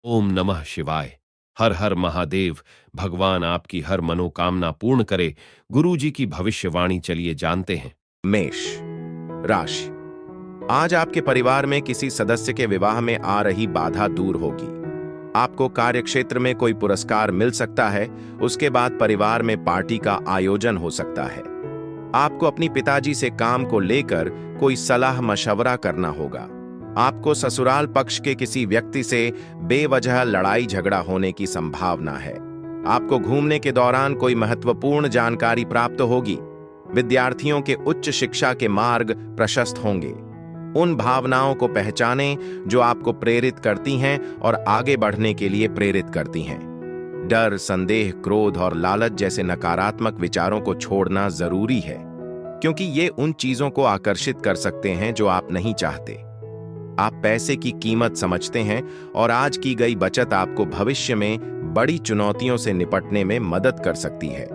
ओम नमः शिवाय। हर हर महादेव। भगवान आपकी हर मनोकामना पूर्ण करे। गुरु जी की भविष्यवाणी चलिए जानते हैं। मेष राशि। आज आपके परिवार में किसी सदस्य के विवाह में आ रही बाधा दूर होगी। आपको कार्यक्षेत्र में कोई पुरस्कार मिल सकता है। उसके बाद परिवार में पार्टी का आयोजन हो सकता है। आपको अपनी पिताजी से काम को लेकर कोई सलाह मशवरा करना होगा। आपको ससुराल पक्ष के किसी व्यक्ति से बेवजह लड़ाई झगड़ा होने की संभावना है। आपको घूमने के दौरान कोई महत्वपूर्ण जानकारी प्राप्त होगी। विद्यार्थियों के उच्च शिक्षा के मार्ग प्रशस्त होंगे। उन भावनाओं को पहचानें जो आपको प्रेरित करती हैं और आगे बढ़ने के लिए प्रेरित करती हैं। डर, संदेह, क्रोध और लालच जैसे नकारात्मक विचारों को छोड़ना जरूरी है, क्योंकि ये उन चीजों को आकर्षित कर सकते हैं जो आप नहीं चाहते। आप पैसे की कीमत समझते हैं और आज की गई बचत आपको भविष्य में बड़ी चुनौतियों से निपटने में मदद कर सकती है।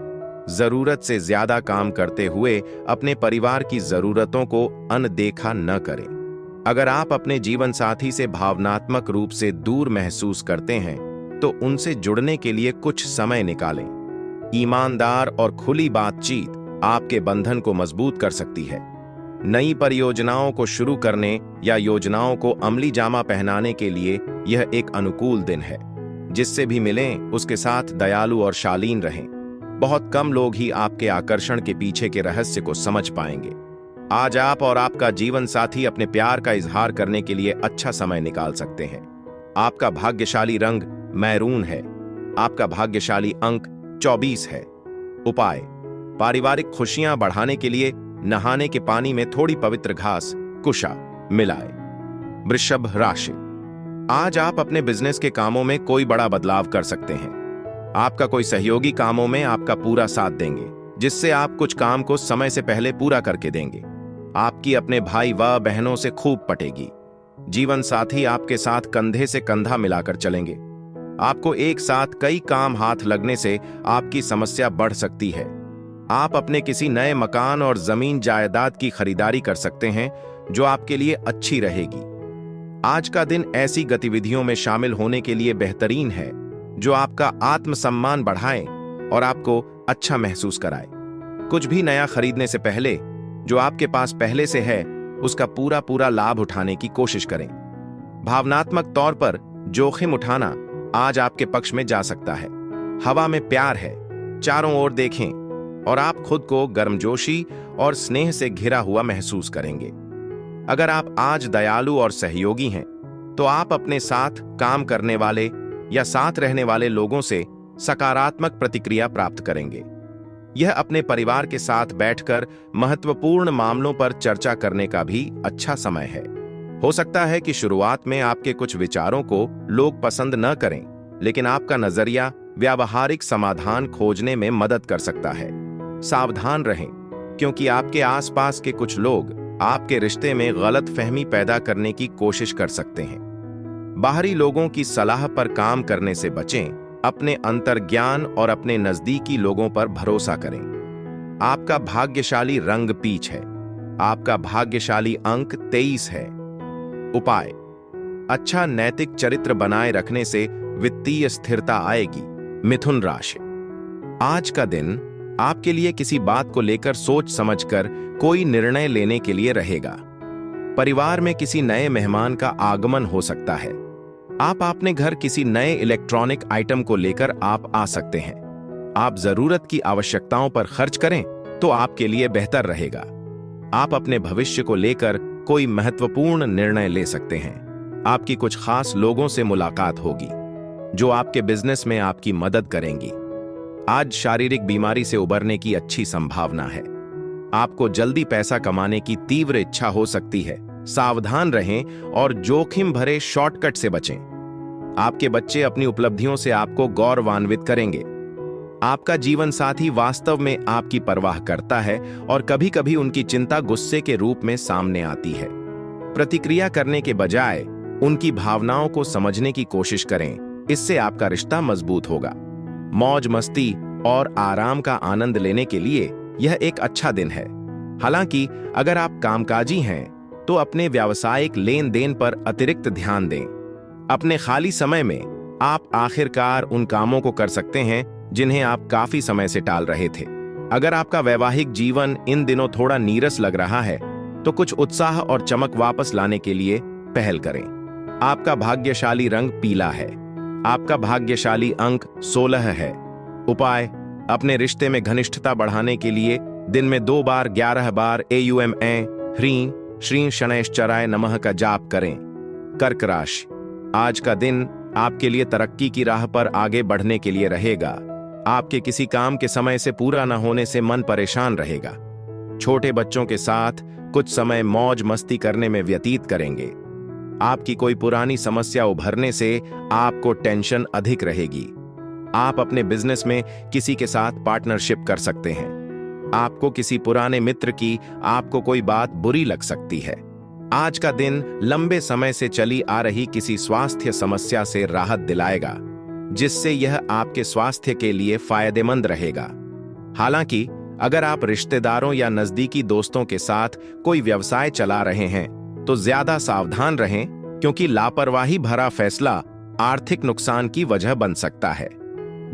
जरूरत से ज्यादा काम करते हुए अपने परिवार की जरूरतों को अनदेखा न करें। अगर आप अपने जीवन साथी से भावनात्मक रूप से दूर महसूस करते हैं तो उनसे जुड़ने के लिए कुछ समय निकालें। ईमानदार और खुली बातचीत आपके बंधन को मजबूत कर सकती है। नई परियोजनाओं को शुरू करने या योजनाओं को अमली जामा पहनाने के लिए यह एक अनुकूल दिन है। जिससे भी मिलें उसके साथ दयालु और शालीन रहें। बहुत कम लोग ही आपके आकर्षण के पीछे के रहस्य को समझ पाएंगे। आज आप और आपका जीवन साथी अपने प्यार का इजहार करने के लिए अच्छा समय निकाल सकते हैं। आपका भाग्यशाली रंग मैरून है। आपका भाग्यशाली अंक 24 है। उपाय: पारिवारिक खुशियां बढ़ाने के लिए नहाने के पानी में थोड़ी पवित्र घास कुशा मिलाएं। वृषभ राशि। आज आप अपने बिजनेस के कामों में कोई बड़ा बदलाव कर सकते हैं। आपका कोई सहयोगी कामों में आपका पूरा साथ देंगे, जिससे आप कुछ काम को समय से पहले पूरा करके देंगे। आपकी अपने भाई व बहनों से खूब पटेगी। जीवन साथी आपके साथ कंधे से कंधा मिलाकर चलेंगे। आपको एक साथ कई काम हाथ लगने से आपकी समस्या बढ़ सकती है। आप अपने किसी नए मकान और जमीन जायदाद की खरीदारी कर सकते हैं जो आपके लिए अच्छी रहेगी। आज का दिन ऐसी गतिविधियों में शामिल होने के लिए बेहतरीन है जो आपका आत्मसम्मान बढ़ाएं और आपको अच्छा महसूस कराए। कुछ भी नया खरीदने से पहले जो आपके पास पहले से है उसका पूरा लाभ उठाने की कोशिश करें। भावनात्मक तौर पर जोखिम उठाना आज आपके पक्ष में जा सकता है। हवा में प्यार है। चारों ओर देखें और आप खुद को गर्मजोशी और स्नेह से घिरा हुआ महसूस करेंगे। अगर आप आज दयालु और सहयोगी हैं तो आप अपने साथ काम करने वाले या साथ रहने वाले लोगों से सकारात्मक प्रतिक्रिया प्राप्त करेंगे। यह अपने परिवार के साथ बैठकर महत्वपूर्ण मामलों पर चर्चा करने का भी अच्छा समय है। हो सकता है कि शुरुआत में आपके कुछ विचारों को लोग पसंद न करें, लेकिन आपका नजरिया व्यावहारिक समाधान खोजने में मदद कर सकता है। सावधान रहें, क्योंकि आपके आसपास के कुछ लोग आपके रिश्ते में गलतफहमी पैदा करने की कोशिश कर सकते हैं। बाहरी लोगों की सलाह पर काम करने से बचें। अपने अंतर्ज्ञान और अपने नजदीकी लोगों पर भरोसा करें। आपका भाग्यशाली रंग पीच है। आपका भाग्यशाली अंक 23 है। उपाय: अच्छा नैतिक चरित्र बनाए रखने से वित्तीय स्थिरता आएगी। मिथुन राशि। आज का दिन आपके लिए किसी बात को लेकर सोच समझकर कोई निर्णय लेने के लिए रहेगा। परिवार में किसी नए मेहमान का आगमन हो सकता है। आप अपने घर किसी नए इलेक्ट्रॉनिक आइटम को लेकर आप आ सकते हैं। आप जरूरत की आवश्यकताओं पर खर्च करें तो आपके लिए बेहतर रहेगा। आप अपने भविष्य को लेकर कोई महत्वपूर्ण निर्णय ले सकते हैं। आपकी कुछ खास लोगों से मुलाकात होगी जो आपके बिजनेस में आपकी मदद करेंगी। आज शारीरिक बीमारी से उबरने की अच्छी संभावना है। आपको जल्दी पैसा कमाने की तीव्र इच्छा हो सकती है। सावधान रहें और जोखिम भरे शॉर्टकट से बचें। आपके बच्चे अपनी उपलब्धियों से आपको गौरवान्वित करेंगे। आपका जीवन साथी वास्तव में आपकी परवाह करता है और कभी-कभी उनकी चिंता गुस्से के रूप में सामने आती है। प्रतिक्रिया करने के बजाय उनकी भावनाओं को समझने की कोशिश करें। इससे आपका रिश्ता मजबूत होगा। मौज मस्ती और आराम का आनंद लेने के लिए यह एक अच्छा दिन है। हालांकि अगर आप कामकाजी हैं तो अपने व्यावसायिक लेन देन पर अतिरिक्त ध्यान दें। अपने खाली समय में आप आखिरकार उन कामों को कर सकते हैं जिन्हें आप काफी समय से टाल रहे थे। अगर आपका वैवाहिक जीवन इन दिनों थोड़ा नीरस लग रहा है तो कुछ उत्साह और चमक वापस लाने के लिए पहल करें। आपका भाग्यशाली रंग पीला है। आपका भाग्यशाली अंक 16 है। उपाय, अपने रिश्ते में घनिष्ठता बढ़ाने के लिए दिन में 2 बार 11 बार AUM ह्रीं श्रीं शनैश्चराय नमः का जाप करें। कर्क राशि, आज का दिन आपके लिए तरक्की की राह पर आगे बढ़ने के लिए रहेगा। आपके किसी काम के समय से पूरा न होने से मन परेशान रहेगा। छोटे बच्चों के साथ कुछ समय मौज मस्ती करने में व्यतीत करेंगे। आपकी कोई पुरानी समस्या उभरने से आपको टेंशन अधिक रहेगी। आप अपने बिजनेस में किसी के साथ पार्टनरशिप कर सकते हैं। आपको किसी पुराने मित्र की आपको कोई बात बुरी लग सकती है। आज का दिन लंबे समय से चली आ रही किसी स्वास्थ्य समस्या से राहत दिलाएगा, जिससे यह आपके स्वास्थ्य के लिए फायदेमंद रहेगा। हालांकि अगर आप रिश्तेदारों या नजदीकी दोस्तों के साथ कोई व्यवसाय चला रहे हैं तो ज्यादा सावधान रहें, क्योंकि लापरवाही भरा फैसला आर्थिक नुकसान की वजह बन सकता है।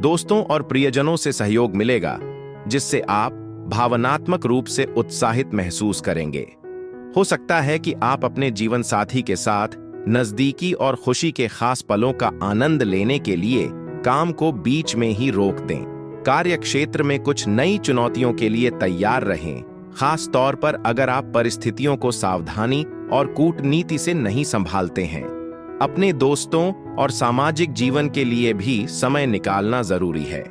दोस्तों और प्रियजनों से सहयोग मिलेगा, जिससे आप भावनात्मक रूप से उत्साहित महसूस करेंगे। हो सकता है कि आप अपने जीवन साथी के साथ नजदीकी और खुशी के खास पलों का आनंद लेने के लिए काम को बीच में ही रोक दें। कार्य क्षेत्र में कुछ नई चुनौतियों के लिए तैयार रहें, खास तौर पर अगर आप परिस्थितियों को सावधानी और कूटनीति से नहीं संभालते हैं। अपने दोस्तों और सामाजिक जीवन के लिए भी समय निकालना जरूरी है।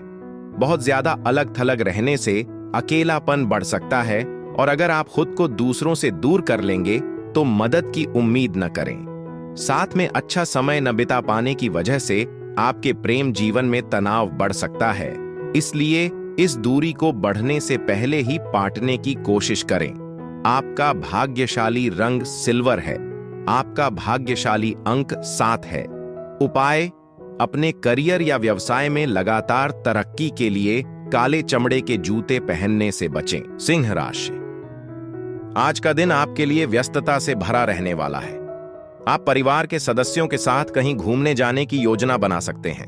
बहुत ज्यादा अलग थलग रहने से अकेलापन बढ़ सकता है, और अगर आप खुद को दूसरों से दूर कर लेंगे तो मदद की उम्मीद न करें। साथ में अच्छा समय न बिता पाने की वजह से आपके प्रेम जीवन में तनाव बढ़ सकता है, इसलिए इस दूरी को बढ़ने से पहले ही पाटने की कोशिश करें। आपका भाग्यशाली रंग सिल्वर है। आपका भाग्यशाली अंक 7 है। उपाय, अपने करियर या व्यवसाय में लगातार तरक्की के लिए काले चमड़े के जूते पहनने से बचें। सिंह राशि, आज का दिन आपके लिए व्यस्तता से भरा रहने वाला है। आप परिवार के सदस्यों के साथ कहीं घूमने जाने की योजना बना सकते हैं।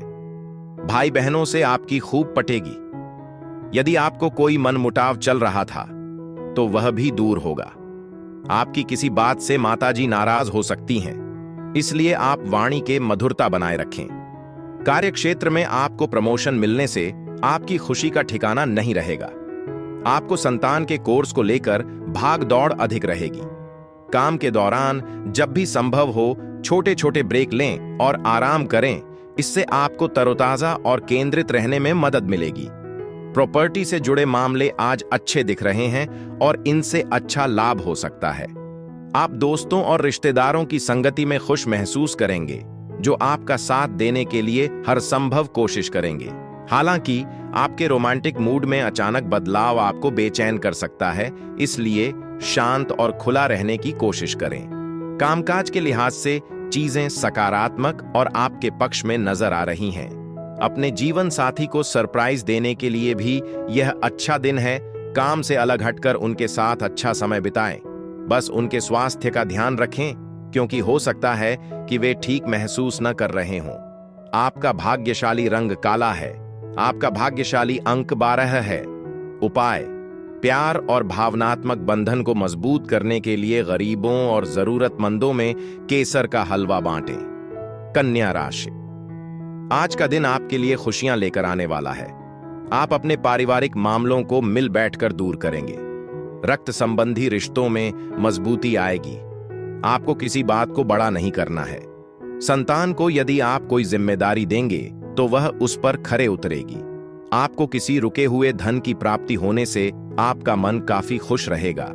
भाई बहनों से आपकी खूब पटेगी। यदि आपको कोई मनमुटाव चल रहा था तो वह भी दूर होगा। आपकी किसी बात से माताजी नाराज हो सकती हैं, इसलिए आप वाणी के मधुरता बनाए रखें। कार्यक्षेत्र में आपको प्रमोशन मिलने से आपकी खुशी का ठिकाना नहीं रहेगा। आपको संतान के कोर्स को लेकर भाग दौड़ अधिक रहेगी। काम के दौरान जब भी संभव हो छोटे छोटे ब्रेक लें और आराम करें, इससे आपको तरोताजा और केंद्रित रहने में मदद मिलेगी। प्रॉपर्टी से जुड़े मामले आज अच्छे दिख रहे हैं और इनसे अच्छा लाभ हो सकता है। आप दोस्तों और रिश्तेदारों की संगति में खुश महसूस करेंगे, जो आपका साथ देने के लिए हर संभव कोशिश करेंगे। हालांकि आपके रोमांटिक मूड में अचानक बदलाव आपको बेचैन कर सकता है, इसलिए शांत और खुला रहने की कोशिश करें। कामकाज के लिहाज से चीजें सकारात्मक और आपके पक्ष में नजर आ रही हैं। अपने जीवन साथी को सरप्राइज देने के लिए भी यह अच्छा दिन है। काम से अलग हटकर उनके साथ अच्छा समय बिताएं। बस उनके स्वास्थ्य का ध्यान रखें, क्योंकि हो सकता है कि वे ठीक महसूस न कर रहे हों। आपका भाग्यशाली रंग काला है। आपका भाग्यशाली अंक 12 है। उपाय, प्यार और भावनात्मक बंधन को मजबूत करने के लिए गरीबों और जरूरतमंदों में केसर का हलवा बांटें। कन्या राशि, आज का दिन आपके लिए खुशियां लेकर आने वाला है। आप अपने पारिवारिक मामलों को मिल बैठकर दूर करेंगे। रक्त संबंधी रिश्तों में मजबूती आएगी। आपको किसी बात को बड़ा नहीं करना है। संतान को यदि आप कोई जिम्मेदारी देंगे तो वह उस पर खरे उतरेगी। आपको किसी रुके हुए धन की प्राप्ति होने से आपका मन काफी खुश रहेगा।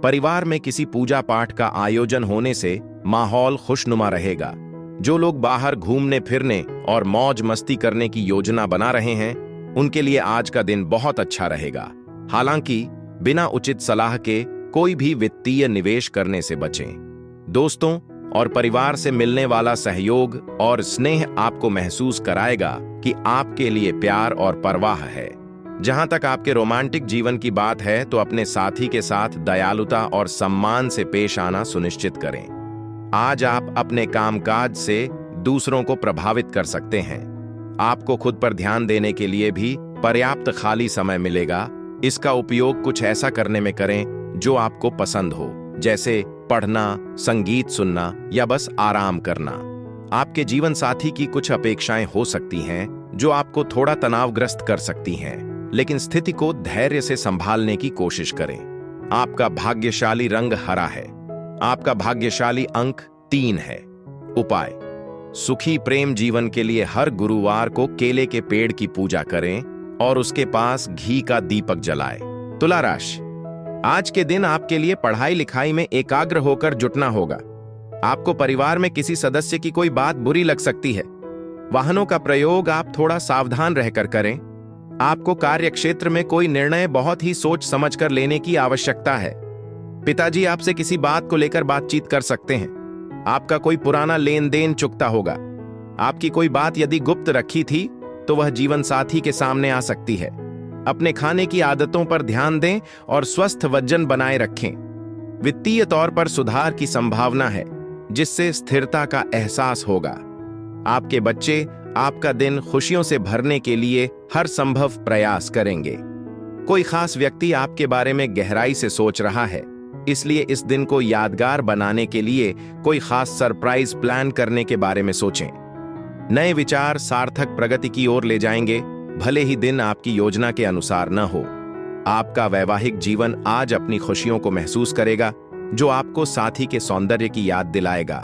परिवार में किसी पूजा पाठ का आयोजन होने से माहौल खुशनुमा रहेगा। जो लोग बाहर घूमने फिरने और मौज मस्ती करने की योजना बना रहे हैं, उनके लिए आज का दिन बहुत अच्छा रहेगा। हालांकि बिना उचित सलाह के कोई भी वित्तीय निवेश करने से बचें। दोस्तों और परिवार से मिलने वाला सहयोग और स्नेह आपको महसूस कराएगा कि आपके लिए प्यार और परवाह है। जहां तक आपके रोमांटिक जीवन की बात है, तो अपने साथी के साथ दयालुता और सम्मान से पेश आना सुनिश्चित करें। आज आप अपने कामकाज से दूसरों को प्रभावित कर सकते हैं। आपको खुद पर ध्यान देने के लिए भी पर्याप्त खाली समय मिलेगा। इसका उपयोग कुछ ऐसा करने में करें जो आपको पसंद हो, जैसे पढ़ना, संगीत सुनना या बस आराम करना। आपके जीवन साथी की कुछ अपेक्षाएं हो सकती हैं जो आपको थोड़ा तनावग्रस्त कर सकती हैं, लेकिन स्थिति को धैर्य से संभालने की कोशिश करें। आपका भाग्यशाली रंग हरा है। आपका भाग्यशाली अंक 3 है। उपाय: सुखी प्रेम जीवन के लिए हर गुरुवार को केले के पेड़ की पूजा करें और उसके पास घी का दीपक जलाएं। तुला राशि, आज के दिन आपके लिए पढ़ाई लिखाई में एकाग्र होकर जुटना होगा। आपको परिवार में किसी सदस्य की कोई बात बुरी लग सकती है। वाहनों का प्रयोग आप थोड़ा सावधान रहकर करें। आपको कार्यक्षेत्र में कोई निर्णय बहुत ही सोच समझकर लेने की आवश्यकता है। पिताजी आपसे किसी बात को लेकर बातचीत कर सकते हैं। आपका कोई पुराना लेन देन चुकता होगा। आपकी कोई बात यदि गुप्त रखी थी तो वह जीवन साथी के सामने आ सकती है। अपने खाने की आदतों पर ध्यान दें और स्वस्थ वजन बनाए रखें। वित्तीय तौर पर सुधार की संभावना है, जिससे स्थिरता का एहसास होगा। आपके बच्चे आपका दिन खुशियों से भरने के लिए हर संभव प्रयास करेंगे। कोई खास व्यक्ति आपके बारे में गहराई से सोच रहा है, इसलिए इस दिन को यादगार बनाने के लिए कोई खास सरप्राइज प्लान करने के बारे में सोचें। नए विचार सार्थक प्रगति की ओर ले जाएंगे, भले ही दिन आपकी योजना के अनुसार न हो। आपका वैवाहिक जीवन आज अपनी खुशियों को महसूस करेगा, जो आपको साथी के सौंदर्य की याद दिलाएगा।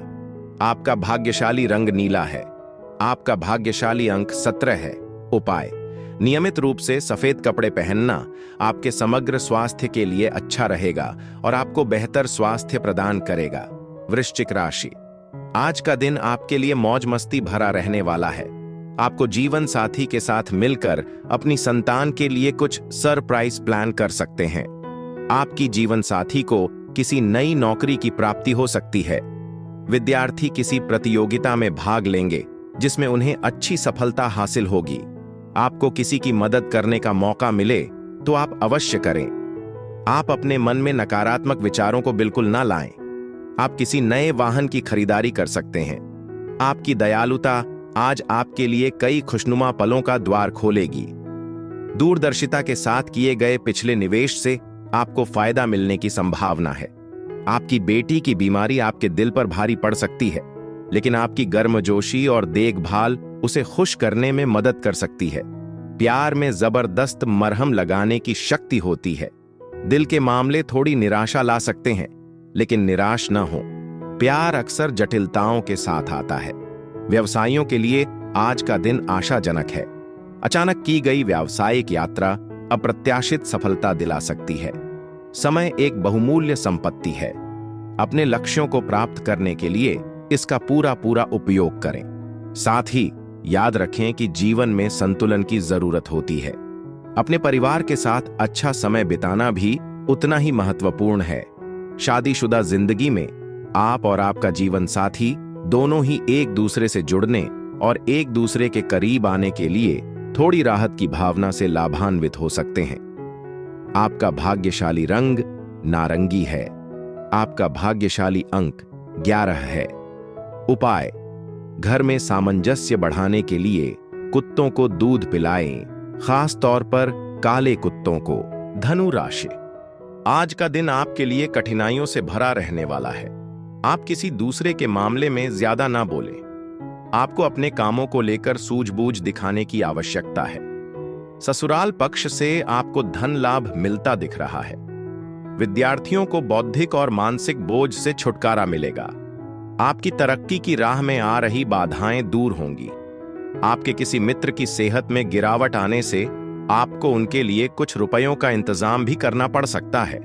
आपका भाग्यशाली रंग नीला है। आपका भाग्यशाली अंक 17 है। उपाय: नियमित रूप से सफेद कपड़े पहनना आपके समग्र स्वास्थ्य के लिए अच्छा रहेगा और आपको बेहतर स्वास्थ्य प्रदान करेगा। वृश्चिक राशि, आज का दिन आपके लिए मौज मस्ती भरा रहने वाला है। आपको जीवन साथी के साथ मिलकर अपनी संतान के लिए कुछ सरप्राइज प्लान कर सकते हैं। आपकी जीवन साथी को किसी नई नौकरी की प्राप्ति हो सकती है। विद्यार्थी किसी प्रतियोगिता में भाग लेंगे जिसमें उन्हें अच्छी सफलता हासिल होगी। आपको किसी की मदद करने का मौका मिले तो आप अवश्य करें। आप अपने मन में नकारात्मक विचारों को बिल्कुल ना लाएं। आप किसी नए वाहन की खरीदारी कर सकते हैं। आपकी दयालुता आज आपके लिए कई खुशनुमा पलों का द्वार खोलेगी। दूरदर्शिता के साथ किए गए पिछले निवेश से आपको फायदा मिलने की संभावना है। आपकी बेटी की बीमारी आपके दिल पर भारी पड़ सकती है, लेकिन आपकी गर्मजोशी और देखभाल उसे खुश करने में मदद कर सकती है। प्यार में जबरदस्त मरहम लगाने की शक्ति होती है। दिल के मामले थोड़ी निराशा ला सकते हैं, लेकिन निराश न हो। प्यार अक्सर जटिलताओं के साथ आता है। व्यवसायियों के लिए आज का दिन आशाजनक है। अचानक की गई व्यावसायिक यात्रा अप्रत्याशित सफलता दिला सकती है। समय एक बहुमूल्य संपत्ति है। अपने लक्ष्यों को प्राप्त करने के लिए इसका पूरा उपयोग करें। साथ ही याद रखें कि जीवन में संतुलन की जरूरत होती है। अपने परिवार के साथ अच्छा समय बिताना भी उतना ही महत्वपूर्ण है। शादीशुदा जिंदगी में आप और आपका जीवन साथी दोनों ही एक दूसरे से जुड़ने और एक दूसरे के करीब आने के लिए थोड़ी राहत की भावना से लाभान्वित हो सकते हैं। आपका भाग्यशाली रंग नारंगी है। आपका भाग्यशाली अंक 11 है। उपाय: घर में सामंजस्य बढ़ाने के लिए कुत्तों को दूध पिलाएं, खास तौर पर काले कुत्तों को। धनु राशि, आज का दिन आपके लिए कठिनाइयों से भरा रहने वाला है। आप किसी दूसरे के मामले में ज्यादा ना बोलें। आपको अपने कामों को लेकर सूझबूझ दिखाने की आवश्यकता है। ससुराल पक्ष से आपको धन लाभ मिलता दिख रहा है। विद्यार्थियों को बौद्धिक और मानसिक बोझ से छुटकारा मिलेगा। आपकी तरक्की की राह में आ रही बाधाएं दूर होंगी। आपके किसी मित्र की सेहत में गिरावट आने से आपको उनके लिए कुछ रुपयों का इंतजाम भी करना पड़ सकता है।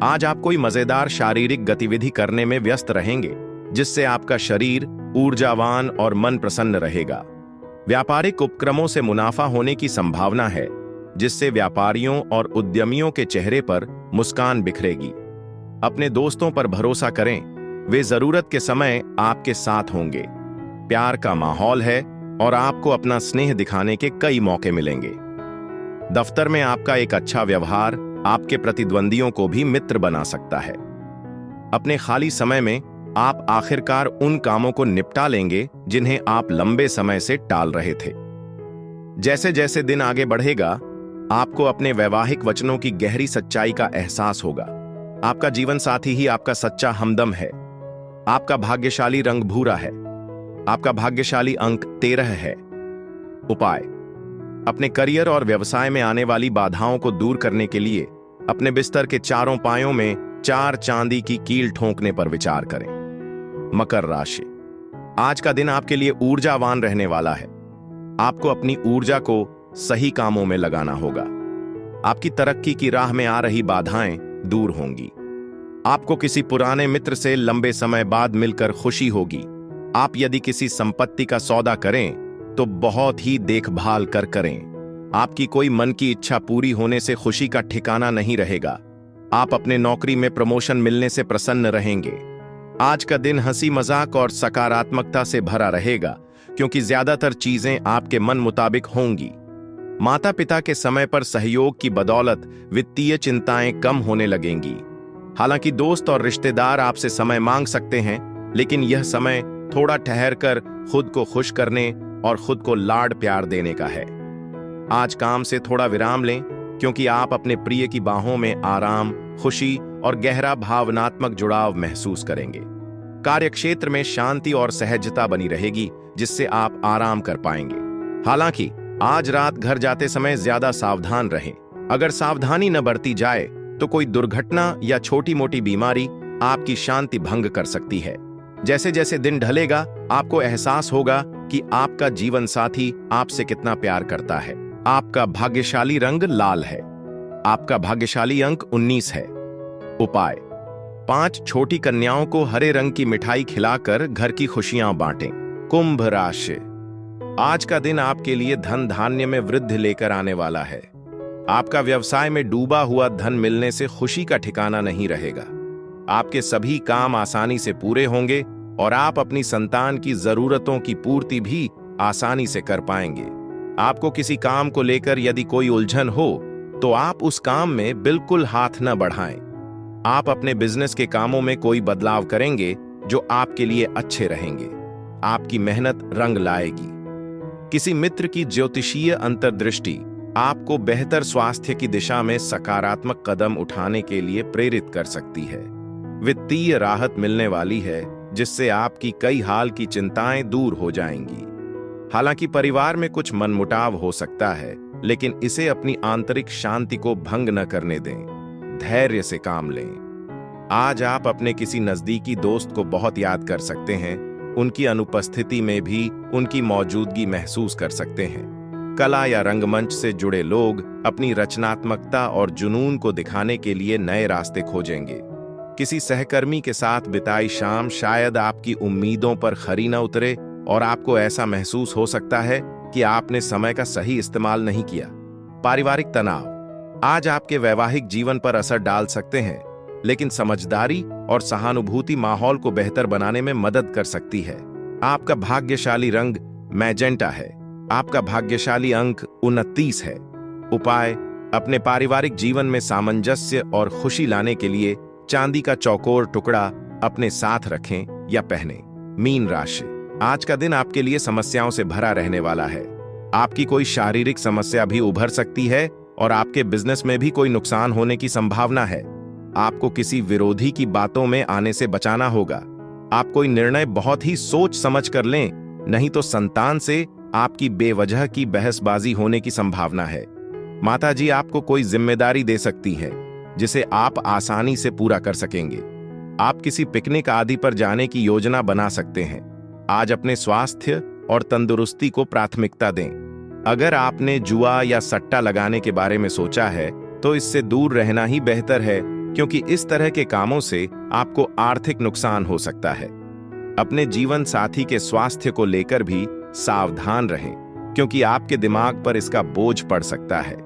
आज आप कोई मजेदार शारीरिक गतिविधि करने में व्यस्त रहेंगे, जिससे आपका शरीर ऊर्जावान और मन प्रसन्न रहेगा। व्यापारिक उपक्रमों से मुनाफा होने की संभावना है, जिससे व्यापारियों और उद्यमियों के चेहरे पर मुस्कान बिखरेगी। अपने दोस्तों पर भरोसा करें, वे जरूरत के समय आपके साथ होंगे। प्यार का माहौल है और आपको अपना स्नेह दिखाने के कई मौके मिलेंगे। दफ्तर में आपका एक अच्छा व्यवहार आपके प्रतिद्वंदियों को भी मित्र बना सकता है। अपने खाली समय में आप आखिरकार उन कामों को निपटा लेंगे जिन्हें आप लंबे समय से टाल रहे थे। जैसे जैसे दिन आगे बढ़ेगा, आपको अपने वैवाहिक वचनों की गहरी सच्चाई का एहसास होगा। आपका जीवन साथी ही आपका सच्चा हमदम है। आपका भाग्यशाली रंग भूरा है। आपका भाग्यशाली अंक 13 है। उपाय: अपने करियर और व्यवसाय में आने वाली बाधाओं को दूर करने के लिए अपने बिस्तर के चारों पायों में 4 चांदी की कील ठोंकने पर विचार करें। मकर राशि, आज का दिन आपके लिए ऊर्जावान रहने वाला है। आपको अपनी ऊर्जा को सही कामों में लगाना होगा। आपकी तरक्की की राह में आ रही बाधाएं दूर होंगी। आपको किसी पुराने मित्र से लंबे समय बाद मिलकर खुशी होगी। आप यदि किसी संपत्ति का सौदा करें तो बहुत ही देखभाल कर करें। आपकी कोई मन की इच्छा पूरी होने से खुशी का ठिकाना नहीं रहेगा। आप अपने नौकरी में प्रमोशन मिलने से प्रसन्न रहेंगे। आज का दिन हंसी मजाक और सकारात्मकता से भरा रहेगा, क्योंकि ज्यादातर चीजें आपके मन मुताबिक होंगी। माता पिता के समय पर सहयोग की बदौलत वित्तीय चिंताएं कम होने लगेंगी। हालांकि दोस्त और रिश्तेदार आपसे समय मांग सकते हैं, लेकिन यह समय थोड़ा ठहरकर खुद को खुश करने और खुद को लाड प्यार देने का है। आज काम से थोड़ा विराम लें, क्योंकि आप अपने प्रिय की बाहों में आराम, खुशी और गहरा भावनात्मक जुड़ाव महसूस करेंगे। कार्यक्षेत्र में शांति और सहजता बनी रहेगी, जिससे आप आराम कर पाएंगे। हालांकि आज रात घर जाते समय ज्यादा सावधान रहें। अगर सावधानी न बरती जाए तो कोई दुर्घटना या छोटी मोटी बीमारी आपकी शांति भंग कर सकती है। जैसे जैसे दिन ढलेगा, आपको एहसास होगा कि आपका जीवन साथी आपसे कितना प्यार करता है। आपका भाग्यशाली रंग लाल है। आपका भाग्यशाली अंक 19 है। उपाय: 5 छोटी कन्याओं को हरे रंग की मिठाई खिलाकर घर की खुशियां बांटें। कुंभ राशि, आज का दिन आपके लिए धन धान्य में वृद्धि लेकर आने वाला है। आपका व्यवसाय में डूबा हुआ धन मिलने से खुशी का ठिकाना नहीं रहेगा। आपके सभी काम आसानी से पूरे होंगे और आप अपनी संतान की जरूरतों की पूर्ति भी आसानी से कर पाएंगे। आपको किसी काम को लेकर यदि कोई उलझन हो तो आप उस काम में बिल्कुल हाथ न बढ़ाएं। आप अपने बिजनेस के कामों में कोई बदलाव करेंगे जो आपके लिए अच्छे रहेंगे। आपकी मेहनत रंग लाएगी। किसी मित्र की ज्योतिषीय अंतर्दृष्टि आपको बेहतर स्वास्थ्य की दिशा में सकारात्मक कदम उठाने के लिए प्रेरित कर सकती है। वित्तीय राहत मिलने वाली है, जिससे आपकी कई हाल की चिंताएं दूर हो जाएंगी। हालांकि परिवार में कुछ मनमुटाव हो सकता है, लेकिन इसे अपनी आंतरिक शांति को भंग न करने दें। धैर्य से काम लें। आज आप अपने किसी नजदीकी दोस्त को बहुत याद कर सकते हैं। उनकी अनुपस्थिति में भी उनकी मौजूदगी महसूस कर सकते हैं। कला या रंगमंच से जुड़े लोग अपनी रचनात्मकता और जुनून को दिखाने के लिए नए रास्ते खोजेंगे। किसी सहकर्मी के साथ बिताई शाम शायद आपकी उम्मीदों पर खरी न उतरे और आपको ऐसा महसूस हो सकता है कि आपने समय का सही इस्तेमाल नहीं किया। पारिवारिक तनाव आज आपके वैवाहिक जीवन पर असर डाल सकते हैं, लेकिन समझदारी और सहानुभूति माहौल को बेहतर बनाने में मदद कर सकती है। आपका भाग्यशाली रंग मैजेंटा है। आपका भाग्यशाली अंक 29 है। उपाय: अपने पारिवारिक जीवन में सामंजस्य और खुशी लाने के लिए चांदी का चौकोर टुकड़ा अपने साथ रखें या पहने। मीन राशि, आज का दिन आपके लिए समस्याओं से भरा रहने वाला है। आपकी कोई शारीरिक समस्या भी उभर सकती है और आपके बिजनेस में भी कोई नुकसान होने की संभावना है। आपको किसी विरोधी की बातों में आने से बचाना होगा। आप कोई निर्णय बहुत ही सोच समझ कर लें, नहीं तो संतान से आपकी बेवजह की बहसबाजी होने की संभावना है। माताजी आपको कोई जिम्मेदारी दे सकती है, जिसे आप आसानी से पूरा कर सकेंगे। आप किसी पिकनिक आदि पर जाने की योजना बना सकते हैं। आज अपने स्वास्थ्य और तंदुरुस्ती को प्राथमिकता दें। अगर आपने जुआ या सट्टा लगाने के बारे में सोचा है तो इससे दूर रहना ही बेहतर है, क्योंकि इस तरह के कामों से आपको आर्थिक नुकसान हो सकता है। अपने जीवन साथी के स्वास्थ्य को लेकर भी सावधान रहें, क्योंकि आपके दिमाग पर इसका बोझ पड़ सकता है।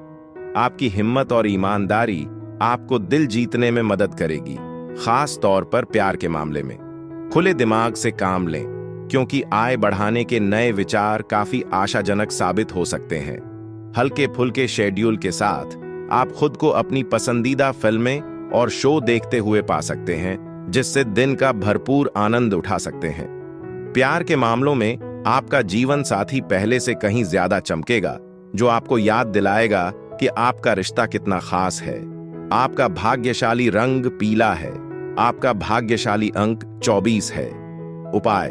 आपकी हिम्मत और ईमानदारी आपको दिल जीतने में मदद करेगी, खास तौर पर प्यार के मामले में। खुले दिमाग से काम लें, क्योंकि आय बढ़ाने के नए विचार काफी आशाजनक साबित हो सकते हैं। हल्के फुल्के शेड्यूल के साथ आप खुद को अपनी पसंदीदा फिल्में और शो देखते हुए पा सकते हैं, जिससे दिन का भरपूर आनंद उठा सकते हैं। प्यार के मामलों में आपका जीवन साथी पहले से कहीं ज्यादा चमकेगा, जो आपको याद दिलाएगा कि आपका रिश्ता कितना खास है। आपका भाग्यशाली रंग पीला है। आपका भाग्यशाली अंक 24 है। उपाय: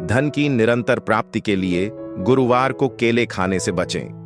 धन की निरंतर प्राप्ति के लिए गुरुवार को केले खाने से बचें।